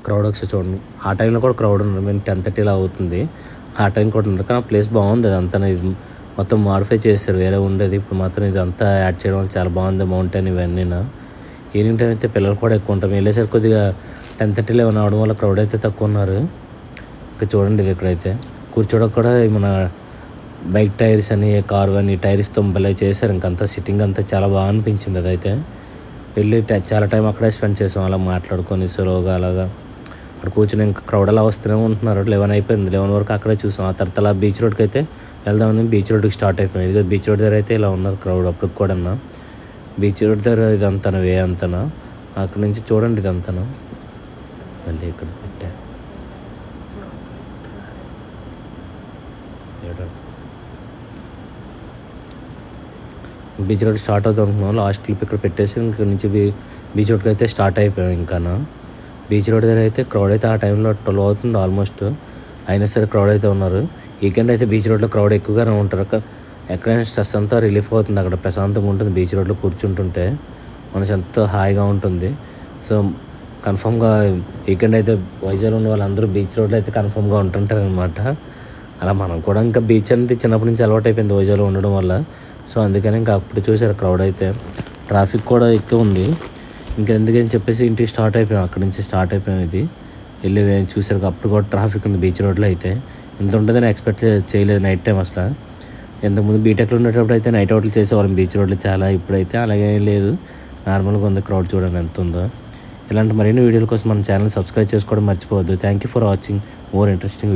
Crowd ఒకసారి చూడండి. ఆ టైంలో కూడా క్రౌడ్ ఉన్నారు. మేము 10:30 ఇలా అవుతుంది. ఆ టైం కూడా ఉన్నారు. కానీ ప్లేస్ బాగుంది. అదంతా ఇది మొత్తం మాడిఫై చేశారు. వేరే ఉండేది ఇప్పుడు మాత్రం ఇదంతా యాడ్ చేయడం వల్ల చాలా బాగుంది. మౌంటైన్ ఇవన్నీ ఈవినింగ్ టైం అయితే పిల్లలు కూడా ఎక్కువ ఉంటాం. వెళ్ళేసరికి కొద్దిగా 10:30 11 అవడం వల్ల క్రౌడ్ అయితే తక్కువ ఉన్నారు. ఇక్కడ చూడండి ఇది ఇక్కడైతే కూర్చోడానికి కూడా మన బైక్ టైర్స్ అని కారు అని టైర్స్తో భలే చేశారు. ఇంకంతా సిట్టింగ్ అంతా చాలా బాగా అనిపించింది. అదైతే వెళ్ళి చాలా టైం అక్కడే స్పెండ్ చేసాం. అలా మాట్లాడుకొని స్లోగా అలాగా అక్కడ కూర్చొని ఇంకా క్రౌడ్ అలా వస్తూనే ఉంటున్నారు. 11 అయిపోయింది. 11 వరకు అక్కడే చూసాం. ఆ తర్వాత అలా బీచ్ రోడ్కి అయితే వెళ్దామని బీచ్ రోడ్కి స్టార్ట్ అయిపోయింది. ఇది బీచ్ రోడ్ దగ్గర అయితే ఇలా ఉన్నారు క్రౌడ్ అప్పుడు కూడా. బీచ్ రోడ్ దగ్గర ఇదంతా వే అంతనా అక్కడ నుంచి చూడండి ఇదంతా మళ్ళీ ఇక్కడ పెట్టా బీచ్ రోడ్ స్టార్ట్ అవుతాం అనుకున్నాం. లాస్ట్ క్లిప్ ఇక్కడ పెట్టేసి ఇక్కడ నుంచి బీచ్ రోడ్కి అయితే స్టార్ట్ అయిపోయాం. ఇంకా బీచ్ రోడ్ దగ్గర అయితే క్రౌడ్ అయితే ఆ టైంలో 12 అవుతుంది ఆల్మోస్ట్. అయినా సరే క్రౌడ్ అయితే ఉన్నారు. వీకెండ్ అయితే బీచ్ రోడ్లో క్రౌడ్ ఎక్కువగానే ఉంటారు. ఎక్కడైనా స్ట్రెస్ అంతా రిలీఫ్ అవుతుంది. అక్కడ ప్రశాంతంగా ఉంటుంది. బీచ్ రోడ్లో కూర్చుంటుంటే మనసు ఎంతో హాయిగా ఉంటుంది. సో కన్ఫామ్గా వీకెండ్ అయితే వైజాగ్లో ఉన్న వాళ్ళందరూ బీచ్ రోడ్లో అయితే కన్ఫామ్గా ఉంటుంటారు అనమాట. అలా మనం కూడా ఇంకా బీచ్ అనేది చిన్నప్పటి నుంచి అలవాటు అయిపోయింది వైజాగ్లో ఉండడం వల్ల. సో అందుకని ఇంకా అప్పుడు చూసారు క్రౌడ్ అయితే. ట్రాఫిక్ కూడా ఎక్కువ ఉంది. ఇంకెందుకని చెప్పేసి ఇంటికి స్టార్ట్ అయిపోయాం. అక్కడి నుంచి స్టార్ట్ అయిపోయాం. ఇది వెళ్ళి చూసారు అప్పుడు కూడా ట్రాఫిక్ ఉంది బీచ్ రోడ్లో అయితే. ఇంత ఉంటుందని ఎక్స్పెక్ట్ చేయలేదు నైట్ టైం అసలు. ఇంతకుముందు బీటెక్లో ఉండేటప్పుడు అయితే నైట్ అవుట్లు చేసేవాళ్ళం బీచ్ రోడ్లో చాలా. ఇప్పుడైతే అలాగే లేదు, నార్మల్గా ఉంది. క్రౌడ్ చూడండి ఎంత ఉందో. ఇలాంటి మరిన్ని వీడియోల కోసం మన ఛానల్ సబ్స్క్రైబ్ చేసుకోవడం మర్చిపోవద్దు. Thank you for watching more interesting video.